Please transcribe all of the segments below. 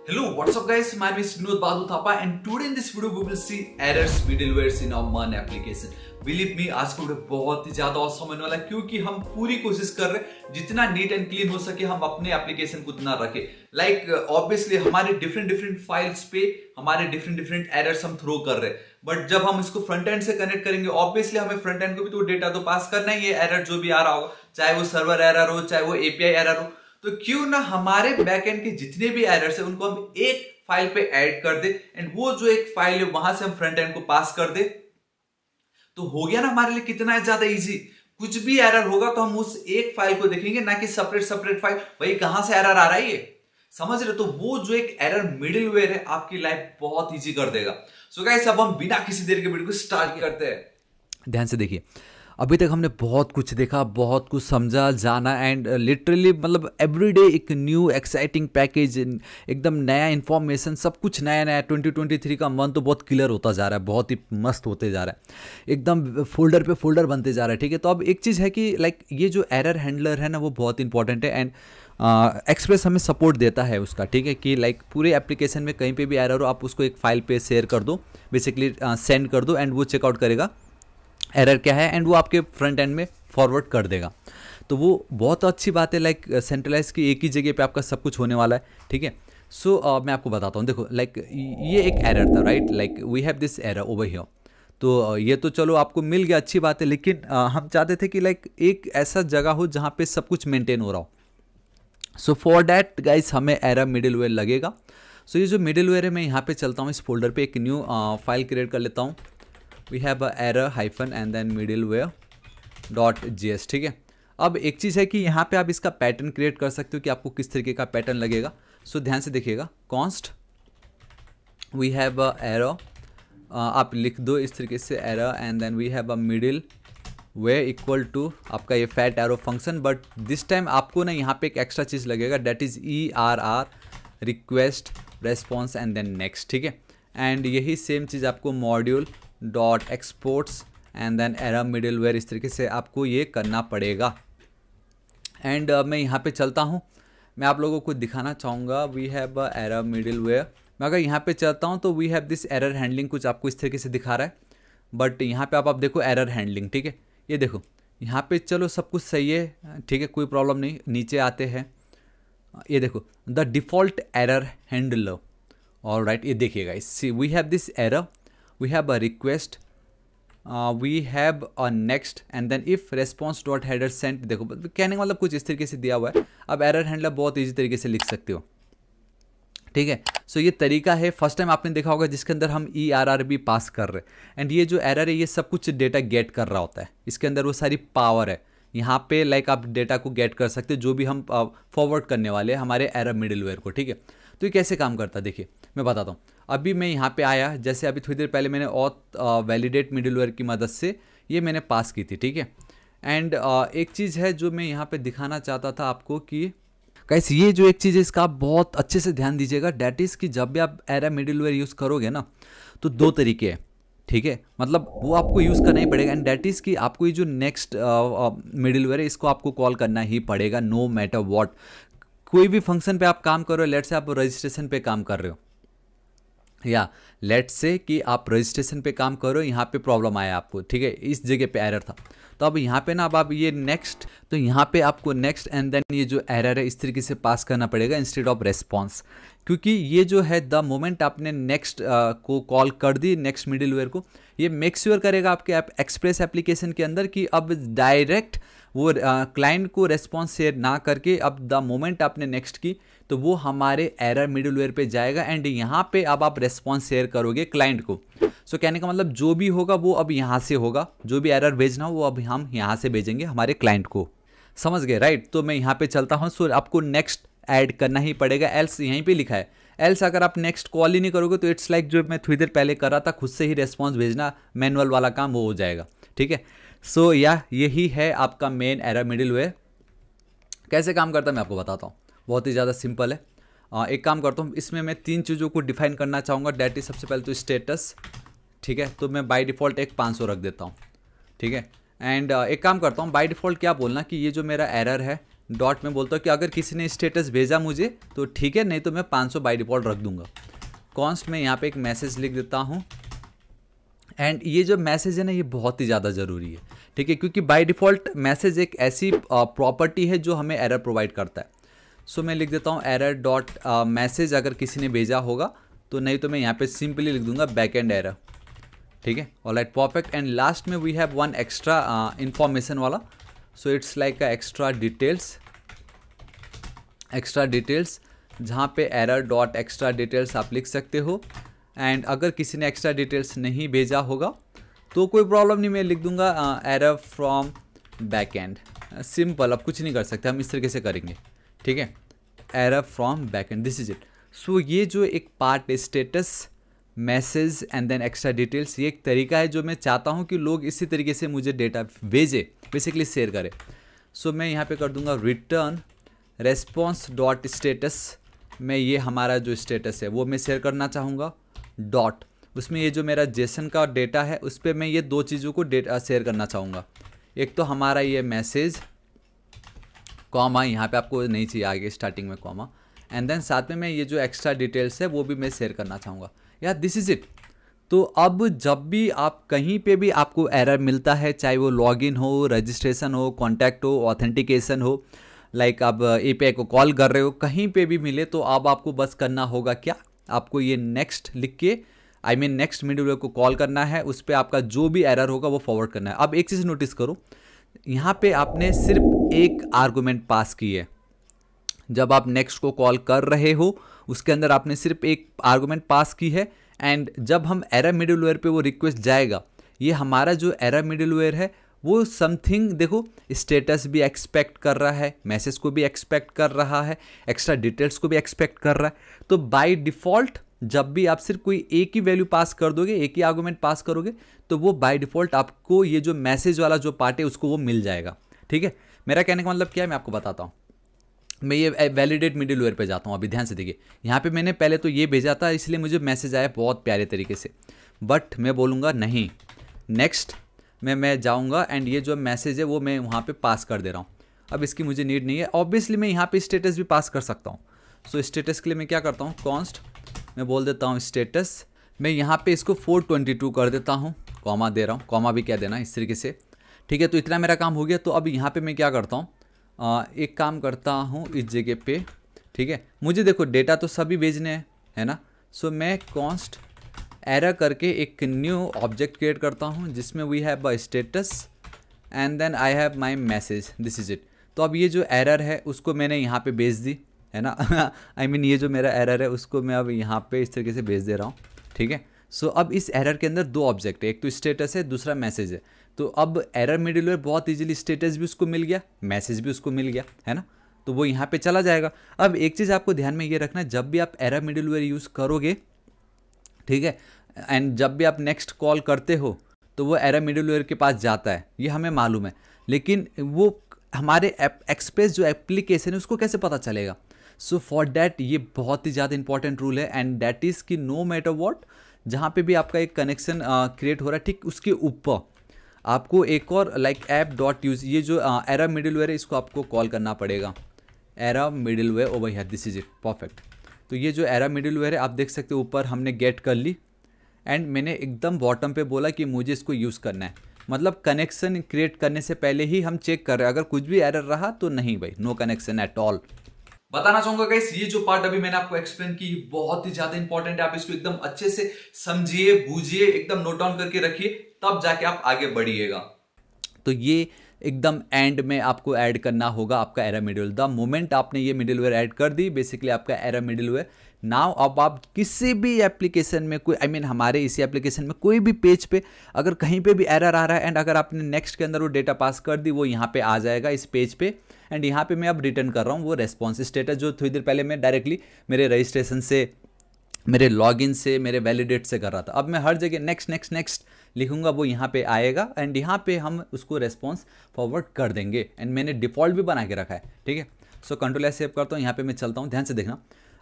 Hello, what's up guys? My name is Vinod Badhu Thapa and today in this video we will see errors middlewares in our MAN application. Believe me, आज का video बहुत ही ज्यादा awesome होने वाला है क्योंकि हम पूरी कोशिश कर रहे हैं जितना नीट एंड क्लीन हो सके हम अपने एप्लीकेशन को उतना रखें. लाइक ऑब्वियसली हमारे डिफरेंट फाइल्स पे हमारे डिफरेंट एरर्स हम थ्रो कर रहे हैं, बट जब हम इसको फ्रंट एंड से कनेक्ट करेंगे ऑब्वियसली हमें फ्रंट एंड को भी तो डेटा तो पास करना ही है. एरर जो भी आ रहा होगा, चाहे वो सर्वर एरर हो चाहे वो एपीआई एरर हो, तो क्यों ना हमारे बैकएंड के जितने भी एरर्स है उनको हम एक फाइल पे ऐड कर दे एंड वो जो एक फाइल है वहां से हम फ्रंट एंड को पास कर दे, तो हो गया ना हमारे लिए कितना ज्यादा इजी. कुछ भी एरर होगा तो हम उस एक फाइल को देखेंगे, ना कि सेपरेट फाइल. भाई कहां से एरर आ रहा है ये समझ रहे, तो वो जो एक एरर मिडिलवेयर है आपकी लाइफ बहुत इजी कर देगा. सो गाइस अब हम बिना किसी देर के वीडियो को स्टार्ट करते हैं. ध्यान से देखिए, अभी तक हमने बहुत कुछ देखा, बहुत कुछ समझा, जाना एंड लिटरली मतलब एवरीडे एक न्यू एक्साइटिंग पैकेज, एकदम नया इन्फॉर्मेशन, सब कुछ नया. 2023 का मंथ तो बहुत क्लियर होता जा रहा है, बहुत ही मस्त होते जा रहा है, एकदम फोल्डर पे फोल्डर बनते जा रहा है. ठीक है, तो अब एक चीज़ है कि लाइक ये जो एरर हैंडलर है ना वो बहुत इंपॉर्टेंट है एंड एक्सप्रेस हमें सपोर्ट देता है उसका. ठीक है, कि लाइक पूरे एप्लीकेशन में कहीं पे भी एरर हो आप उसको एक फाइल पे शेयर कर दो, बेसिकली सेंड कर दो एंड वो चेकआउट करेगा एरर क्या है एंड वो आपके फ्रंट एंड में फॉरवर्ड कर देगा. तो वो बहुत अच्छी बात है, लाइक सेंट्रलाइज की एक ही जगह पे आपका सब कुछ होने वाला है. ठीक है, सो मैं आपको बताता हूँ. देखो लाइक ये एक एरर था, right, like we have this error over here. तो ये तो चलो आपको मिल गया, अच्छी बात है, लेकिन हम चाहते थे कि लाइक एक ऐसा जगह हो जहाँ पे सब कुछ मेंटेन हो रहा हो. सो फॉर डैट गाइस हमें एरर मिडिलवेयर लगेगा. सो ये जो मिडिलवेयर है मैं यहाँ पे चलता हूँ, इस फोल्डर पे एक न्यू फाइल क्रिएट कर लेता हूँ. We have a error hyphen and then middleware.js. ठीक है, अब एक चीज़ है कि यहाँ पे आप इसका पैटर्न क्रिएट कर सकते हो कि आपको किस तरीके का पैटर्न लगेगा. सो ध्यान से देखिएगा, const we have a error, आप लिख दो इस तरीके से error and then we have a middleware equal to आपका ये fat arrow function. But this time आपको ना यहाँ पे एक एक्स्ट्रा चीज़ लगेगा, that is ERR request response and then next. ठीक है, एंड यही सेम चीज़ आपको module dot exports and then error middleware, इस तरीके से आपको ये करना पड़ेगा. एंड मैं यहाँ पे चलता हूँ, मैं आप लोगों को दिखाना चाहूँगा. We have error middleware. मैं अगर यहाँ पे चलता हूँ तो we have this error handling, कुछ आपको इस तरीके से दिखा रहा है. बट यहाँ पे आप देखो एरर हैंडलिंग. ठीक है, ये देखो यहाँ पे चलो सब कुछ सही है. ठीक है, कोई प्रॉब्लम नहीं. नीचे आते हैं, ये देखो the default error handler. Alright, ये देखिएगा, see we have this error, we have a request, we have a next and then if response dot header sent. देखो कहने का मतलब कुछ इस तरीके से दिया हुआ है. अब एरर हैंडलर बहुत इजी तरीके से लिख सकते हो. ठीक है, सो ये तरीका है. फर्स्ट टाइम आपने देखा होगा जिसके अंदर हम ERR भी पास कर रहे हैं एंड ये जो एरर है ये सब कुछ डेटा गेट कर रहा होता है. इसके अंदर वो सारी पावर है. यहाँ पे लाइक आप डेटा को गेट कर सकते हो जो भी हम फॉरवर्ड करने वाले हैं हमारे एरर मिडिलवेयर को. ठीक है, तो ये कैसे काम करता है देखिए मैं बताता हूँ. अभी मैं यहाँ पे आया, जैसे अभी थोड़ी देर पहले मैंने ऑथ वैलिडेट मिडिलवेयर की मदद से ये मैंने पास की थी. ठीक है, एंड एक चीज़ है जो मैं यहाँ पे दिखाना चाहता था आपको कि कैसे ये जो एक चीज़ है इसका आप बहुत अच्छे से ध्यान दीजिएगा. डैट इज़ कि जब भी आप एरर मिडिलवेयर यूज़ करोगे ना तो दो तरीके हैं. ठीक है, मतलब वो आपको यूज़ करना ही पड़ेगा एंड डैट इज़ कि आपको ये जो नेक्स्ट मिडिलवेयर है इसको आपको कॉल करना ही पड़ेगा नो मैटर वॉट. कोई भी फंक्शन पे आप काम कर रहे हो, लेट से आप रजिस्ट्रेशन पे काम कर रहे हो या लेट से कि आप रजिस्ट्रेशन पे काम करो, यहाँ पे प्रॉब्लम आया आपको. ठीक है, इस जगह पे एरर था, तो अब यहाँ पे ना अब आप ये नेक्स्ट, तो यहाँ पे आपको नेक्स्ट एंड देन ये जो एरर है इस तरीके से पास करना पड़ेगा इंस्टेड ऑफ रेस्पॉन्स. क्योंकि ये जो है द मोमेंट आपने नेक्स्ट को कॉल कर दी, नेक्स्ट मिडिलवेयर को, ये मेक श्योर करेगा आपके एक्सप्रेस एप्लीकेशन के अंदर कि अब डायरेक्ट वो क्लाइंट को रेस्पॉन्स शेयर ना करके अब द मोमेंट आपने नेक्स्ट की तो वो हमारे एरर मिडिलवेयर पे जाएगा एंड यहाँ पे अब आप रेस्पॉन्स शेयर करोगे क्लाइंट को. सो कहने का मतलब जो भी होगा वो अब यहाँ से होगा, जो भी एरर भेजना हो वो अब हम यहाँ से भेजेंगे हमारे क्लाइंट को. समझ गए, राइट. तो मैं यहाँ पे चलता हूँ. सो आपको नेक्स्ट ऐड करना ही पड़ेगा, एल्स यहीं पे लिखा है. एल्स अगर आप नेक्स्ट कॉल ही नहीं करोगे तो इट्स लाइक जो मैं थोड़ी देर पहले कर रहा था, खुद से ही रेस्पॉन्स भेजना मैनुअल वाला काम वो हो जाएगा. ठीक है, सो यही है आपका मेन एरर मिडिलवेयर. कैसे काम करता है मैं आपको बताता हूँ, बहुत ही ज़्यादा सिंपल है. एक काम करता हूँ, इसमें मैं तीन चीज़ों को डिफाइन करना चाहूँगा. डैट इज सबसे पहले तो स्टेटस. ठीक है, तो मैं बाय डिफ़ॉल्ट एक 500 रख देता हूँ. ठीक है, एंड एक काम करता हूँ, बाय डिफ़ॉल्ट क्या बोलना कि ये जो मेरा एरर है डॉट में बोलता हूँ कि अगर किसी ने स्टेटस भेजा मुझे तो ठीक है, नहीं तो मैं 500 बाई डिफ़ॉल्ट रख दूंगा। कॉन्स्ट में यहाँ पे एक मैसेज लिख देता हूँ। एंड ये जो मैसेज है ना, ये बहुत ही ज़्यादा ज़रूरी है, ठीक है, क्योंकि बाय डिफ़ॉल्ट मैसेज एक ऐसी प्रॉपर्टी है जो हमें एरर प्रोवाइड करता है। सो मैं लिख देता हूँ एरर डॉट मैसेज, अगर किसी ने भेजा होगा तो, नहीं तो मैं यहाँ पे सिंपली लिख दूंगा बैक एंड एरर, ठीक है। Alright, perfect. एंड लास्ट में we have one extra information वाला, so it's like extra details जहाँ पे एरर डॉट एक्स्ट्रा डिटेल्स आप लिख सकते हो। एंड अगर किसी ने एक्स्ट्रा डिटेल्स नहीं भेजा होगा तो कोई प्रॉब्लम नहीं, मैं लिख दूंगा error from back and. Simple, अब कुछ नहीं कर सकते, हम इस तरीके से करेंगे, ठीक है, error from back end, this is it. So ये जो एक पार्ट है status, message and then extra details, ये एक तरीका है जो मैं चाहता हूँ कि लोग इसी तरीके से मुझे डेटा भेजे, बेसिकली शेयर करें। सो मैं यहाँ पे कर दूंगा रिटर्न रेस्पॉन्स डॉट स्टेटस में, ये हमारा जो स्टेटस है वो मैं शेयर करना चाहूँगा, डॉट उसमें ये जो मेरा जेसन का डेटा है उस पर मैं ये दो चीज़ों को डेटा शेयर करना चाहूँगा। एक तो हमारा ये मैसेज, कॉमा, यहाँ पे आपको नहीं चाहिए आगे स्टार्टिंग में कॉमा, एंड देन साथ में मैं ये जो एक्स्ट्रा डिटेल्स है वो भी मैं शेयर करना चाहूँगा। यार दिस इज़ इट। तो अब जब भी आप कहीं पे भी आपको एरर मिलता है, चाहे वो लॉगिन हो, रजिस्ट्रेशन हो, कॉन्टैक्ट हो, ऑथेंटिकेशन हो, लाइक आप API को कॉल कर रहे हो, कहीं पे भी मिले तो अब आपको बस करना होगा क्या, आपको ये नेक्स्ट लिख के नेक्स्ट मिडलवेयर को कॉल करना है, उस पर आपका जो भी एरर होगा वो फॉरवर्ड करना है। अब एक चीज़ नोटिस करो, यहाँ पे आपने सिर्फ एक आर्गुमेंट पास की है। जब आप नेक्स्ट को कॉल कर रहे हो उसके अंदर आपने सिर्फ एक आर्गुमेंट पास की है। एंड जब हम एरर मिडलवेयर पे वो रिक्वेस्ट जाएगा, ये हमारा जो एरर मिडलवेयर है वो समथिंग, देखो, स्टेटस भी एक्सपेक्ट कर रहा है, मैसेज को भी एक्सपेक्ट कर रहा है, एक्स्ट्रा डिटेल्स को भी एक्सपेक्ट कर रहा है। तो बाय डिफ़ॉल्ट जब भी आप सिर्फ कोई एक ही वैल्यू पास कर दोगे, एक ही आर्गुमेंट पास करोगे, तो वो बाय डिफ़ॉल्ट आपको ये जो मैसेज वाला जो पार्ट है उसको वो मिल जाएगा, ठीक है। मेरा कहने का मतलब क्या है, मैं आपको बताता हूँ। मैं ये वैलिडेट मिडलवेयर पे जाता हूँ, अभी ध्यान से देखिए, यहाँ पे मैंने पहले तो ये भेजा था इसलिए मुझे मैसेज आया बहुत प्यारे तरीके से, बट मैं बोलूँगा नहीं, नेक्स्ट में मैं जाऊँगा एंड ये जो मैसेज है वो मैं वहाँ पे पास कर दे रहा हूँ। अब इसकी मुझे नीड नहीं है, ऑब्वियसली मैं यहाँ पे स्टेटस भी पास कर सकता हूँ। सो स्टेटस के लिए मैं क्या करता हूँ, कॉन्स्ट मैं बोल देता हूँ स्टेटस, मैं यहाँ पे इसको 422 कर देता हूँ, कॉमा दे रहा हूँ, कॉमा भी क्या देना इस तरीके से, ठीक है। तो इतना मेरा काम हो गया। तो अब यहाँ पे मैं क्या करता हूँ, एक काम करता हूँ इस जगह पे, ठीक है, मुझे देखो डेटा तो सभी भेजने हैं, है ना। सो मैं कॉन्स्ट एरर करके एक न्यू ऑब्जेक्ट क्रिएट करता हूँ जिसमें we have a status and then I have my message, this is it. तो अब ये जो एरर है उसको मैंने यहाँ पे भेज दी, है ना ये जो मेरा एरर है उसको मैं अब यहाँ पे इस तरीके से भेज दे रहा हूँ, ठीक है। सो अब इस एरर के अंदर दो ऑब्जेक्ट है, एक तो स्टेटस है, दूसरा मैसेज है। तो अब एरर मिडलवेयर बहुत इजीली स्टेटस भी उसको मिल गया, मैसेज भी उसको मिल गया, है ना। तो वो यहाँ पे चला जाएगा। अब एक चीज़ आपको ध्यान में ये रखना है, जब भी आप एरर मिडलवेयर यूज़ करोगे, ठीक है, एंड जब भी आप नेक्स्ट कॉल करते हो तो वो एरर मिडलवेयर के पास जाता है, ये हमें मालूम है, लेकिन वो हमारे एक्सप्रेस जो एप्लीकेशन है उसको कैसे पता चलेगा। सो फॉर डैट ये बहुत ही ज़्यादा इंपॉर्टेंट रूल है, एंड डैट इज़ कि नो मैटर वॉट, जहाँ पे भी आपका एक कनेक्शन क्रिएट हो रहा है, ठीक उसके ऊपर आपको एक और लाइक ऐप डॉट यूज, ये जो एरर मिडलवेयर है इसको आपको कॉल करना पड़ेगा, error middleware over here, this is it, perfect. तो ये जो एरर मिडलवेयर है आप देख सकते हो ऊपर हमने गेट कर ली, एंड मैंने एकदम बॉटम पे बोला कि मुझे इसको यूज़ करना है, मतलब कनेक्शन क्रिएट करने से पहले ही हम चेक कर रहे हैं, अगर कुछ भी एरर रहा तो नहीं भाई, नो कनेक्शन एट ऑल। बताना चाहूंगा गाइस, ये जो पार्ट अभी मैंने आपको एक्सप्लेन की बहुत ही ज्यादा इंपॉर्टेंट है, आप इसको एकदम अच्छे से समझिए, बूझिए, एकदम नोट डाउन करके रखिए, तब जाके आप आगे बढ़िएगा। तो ये एकदम एंड में आपको ऐड करना होगा आपका एरर मिडलवेयर। द मोमेंट आपने ये मिडलवेयर ऐड कर दी, बेसिकली आपका एरर मिडलवेयर नाउ, अब आप किसी भी एप्लीकेशन में कोई हमारे इसी एप्लीकेशन में कोई भी पेज पे अगर कहीं पे भी एरर आ रहा है एंड अगर आपने नेक्स्ट के अंदर वो डेटा पास कर दी, वो यहाँ पे आ जाएगा इस पेज पे, एंड यहाँ पे मैं अब रिटर्न कर रहा हूँ वो रेस्पॉन्स स्टेटस जो थोड़ी देर पहले मैं डायरेक्टली मेरे रजिस्ट्रेशन से, मेरे लॉगिन से, मेरे वैलिडेट से कर रहा था। अब मैं हर जगह नेक्स्ट नेक्स्ट नेक्स्ट लिखूंगा, वो यहाँ पे आएगा एंड यहाँ पे हम उसको रेस्पॉन्स फॉरवर्ड कर देंगे, एंड मैंने डिफ़ॉल्ट भी बना के रखा है, ठीक है। सो कंट्रोल एस सेव करता हूँ, यहाँ पे मैं चलता हूँ, ध्यान से देखना।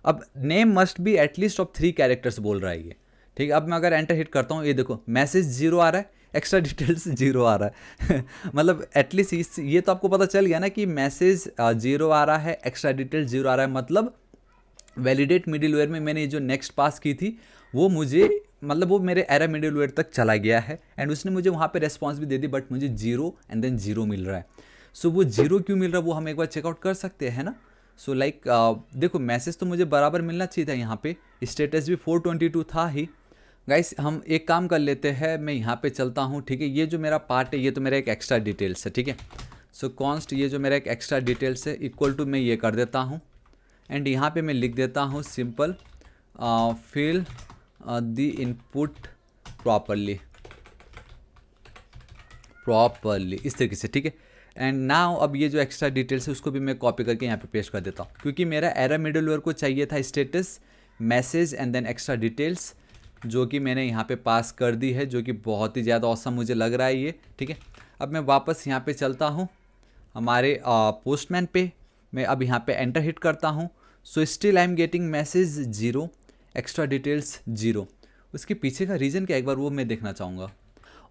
अब name must be at least of 3 characters बोल रहा है ये, ठीक है। अब मैं अगर एंटर हिट करता हूँ, ये देखो मैसेज 0 आ रहा है एक्स्ट्रा डिटेल्स 0 आ रहा है मतलब एटलीस्ट ये तो आपको पता चल गया ना कि मैसेज 0 आ रहा है, एक्स्ट्रा डिटेल्स 0 आ रहा है, मतलब वैलिडेट मिडिलवेयर में मैंने जो नेक्स्ट पास की थी वो मुझे मतलब वो मेरे एरर मिडिलवेयर तक चला गया है एंड उसने मुझे वहाँ पे रेस्पॉन्स भी दे दी, बट मुझे 0 एंड देन 0 मिल रहा है। सो वो 0 क्यों मिल रहा है वो हम एक बार चेकआउट कर सकते हैं ना। सो देखो मैसेज तो मुझे बराबर मिलना चाहिए था, यहाँ पे स्टेटस भी 422 था ही। गाइस हम एक काम कर लेते हैं, मैं यहाँ पे चलता हूँ, ठीक है। ये जो मेरा पार्ट है ये तो मेरा एक एक्स्ट्रा डिटेल्स है, ठीक है। सो कॉन्स्ट ये जो मेरा एक एक्स्ट्रा डिटेल्स है इक्वल टू मैं ये कर देता हूँ एंड यहाँ पे मैं लिख देता हूँ simple fill the input properly इस तरीके से, ठीक है। एंड नाउ अब ये जो एक्स्ट्रा डिटेल्स है उसको भी मैं कॉपी करके यहाँ पे पेस्ट कर देता हूँ, क्योंकि मेरा एरर मिडलवेयर को चाहिए था status, message and then extra details, जो कि मैंने यहाँ पे पास कर दी है, जो कि बहुत ही ज़्यादा ऑसम मुझे लग रहा है ये, ठीक है। अब मैं वापस यहाँ पे चलता हूँ हमारे पोस्टमैन पे, मैं अब यहाँ पे एंटर हिट करता हूँ। So still I am getting message 0, extra details 0। उसके पीछे का रीज़न क्या एक बार वो मैं देखना चाहूँगा।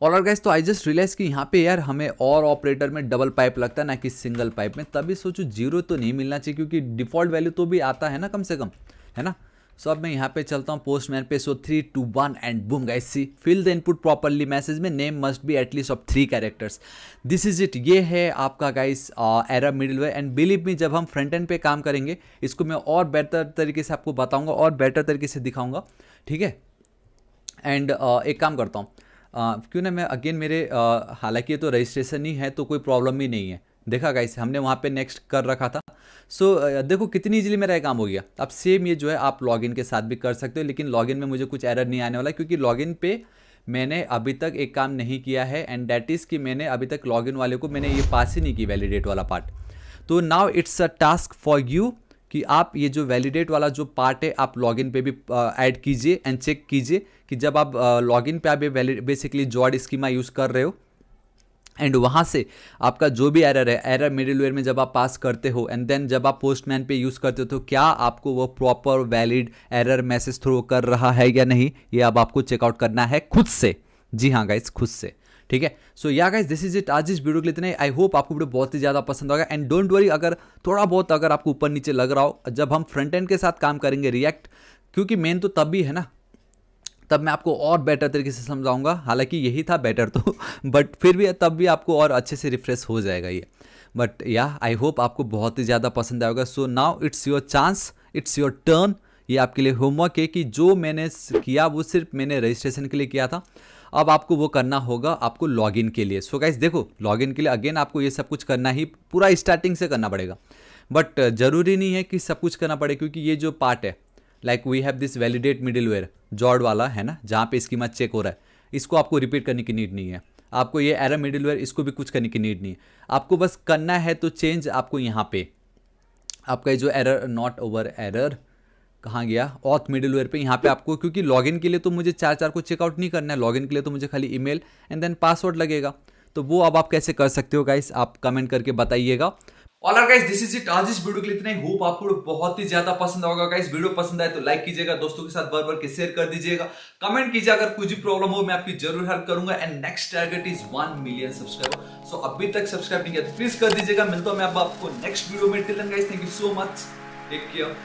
और गाइस तो आई जस्ट रियलाइज़ कि यहाँ पे यार हमें और ऑपरेटर में डबल पाइप लगता है ना कि सिंगल पाइप में, तभी सोचो 0 तो नहीं मिलना चाहिए, क्योंकि डिफ़ॉल्ट वैल्यू तो भी आता है ना कम से कम, है ना। सो अब मैं यहाँ पे चलता हूँ पोस्टमैन पे। So 3 2 1 and boom guys, see fill the input properly message में name must be at least of 3 characters. This is it, ये है आपका guys error middleware. And believe me जब हम फ्रंट एंड पे काम करेंगे इसको मैं और बेहतर तरीके से आपको बताऊंगा और बेटर तरीके से दिखाऊंगा, ठीक है। एंड एक काम करता हूँ क्यों ना मैं अगेन मेरे हालांकि ये तो रजिस्ट्रेशन ही है तो कोई प्रॉब्लम ही नहीं है। देखा गाइस हमने वहाँ पे नेक्स्ट कर रखा था। सो देखो कितनी इजीली मेरा काम हो गया। अब सेम ये जो है आप लॉगिन के साथ भी कर सकते हो, लेकिन लॉगिन में मुझे कुछ एरर नहीं आने वाला, क्योंकि लॉगिन पे मैंने अभी तक एक काम नहीं किया है एंड डैट इज़ कि मैंने अभी तक लॉगिन वाले को मैंने ये पास ही नहीं की वैलिडेट वाला पार्ट। तो now it's a task for you कि आप ये जो वैलिडेट वाला जो पार्ट है आप लॉगिन पे भी ऐड कीजिए एंड चेक कीजिए कि जब आप लॉगिन पे आप बेसिकली जॉड स्कीमा यूज़ कर रहे हो एंड वहाँ से आपका जो भी एरर है, एरर मिडलवेयर में जब आप पास करते हो एंड देन जब आप पोस्टमैन पे यूज़ करते हो तो क्या आपको वो proper valid error message throw कर रहा है या नहीं, ये अब आपको चेकआउट करना है खुद से। जी हाँ गाइस, खुद से, ठीक है। सो या गाइस दिस इज इट, आज इस वीडियो के लिए इतना ही। आई होप आपको वीडियो बहुत ही ज़्यादा पसंद होगा एंड डोंट वरी अगर थोड़ा बहुत अगर आपको ऊपर नीचे लग रहा हो, जब हम फ्रंट एंड के साथ काम करेंगे रिएक्ट, क्योंकि मेन तो तब भी है ना, तब मैं आपको और बेटर तरीके से समझाऊंगा। हालांकि यही था बेटर तो बट फिर भी तब भी आपको और अच्छे से रिफ्रेश हो जाएगा ये। बट या आई होप आपको बहुत ही ज़्यादा पसंद आएगा। So now it's your chance, it's your turn. ये आपके लिए होमवर्क है कि जो मैंने किया वो सिर्फ मैंने रजिस्ट्रेशन के लिए किया था, अब आपको वो करना होगा आपको लॉगिन के लिए। सो गाइस देखो लॉगिन के लिए अगेन आपको ये सब कुछ करना ही पूरा स्टार्टिंग से करना पड़ेगा, बट ज़रूरी नहीं है कि सब कुछ करना पड़े, क्योंकि ये जो पार्ट है like we have this validate middleware Zod वाला है ना, जहाँ पे स्कीमा चेक हो रहा है, इसको आपको रिपीट करने की नीड नहीं है। आपको ये एरर मिडलवेयर इसको भी कुछ करने की नीड नहीं है। आपको बस करना है तो चेंज आपको यहाँ पे आपका जो एरर नॉट ओवर एरर कहाँ गया, ऑथ मिडलवेयर पे यहाँ पे आपको, क्योंकि लॉगिन के लिए तो मुझे 4 को चेकआउट नहीं करना है, लॉगिन के लिए तो मुझे खाली ईमेल एंड देन पासवर्ड लगेगा। तो वो अब आप कैसे कर सकते हो गाइस, आप कमेंट करके बताइएगा। Alright guys, this is it, आज इस वीडियो के लिए इतना ही। होप आपको बहुत ही ज्यादा पसंद होगा गाइस। वीडियो पसंद आए तो लाइक कीजिएगा, दोस्तों के साथ भर के शेयर कर दीजिएगा, कमेंट कीजिए अगर कुछ भी प्रॉब्लम हो मैं आपकी जरूर हेल्प करूंगा। And next target is 1 million subscriber. So अभी तक सब्सक्राइब नहीं किया तो प्लीज कर दीजिएगा। मिलता हूं मैं आपको नेक्स्ट वीडियो में। Till then guys, thank you so much, take care.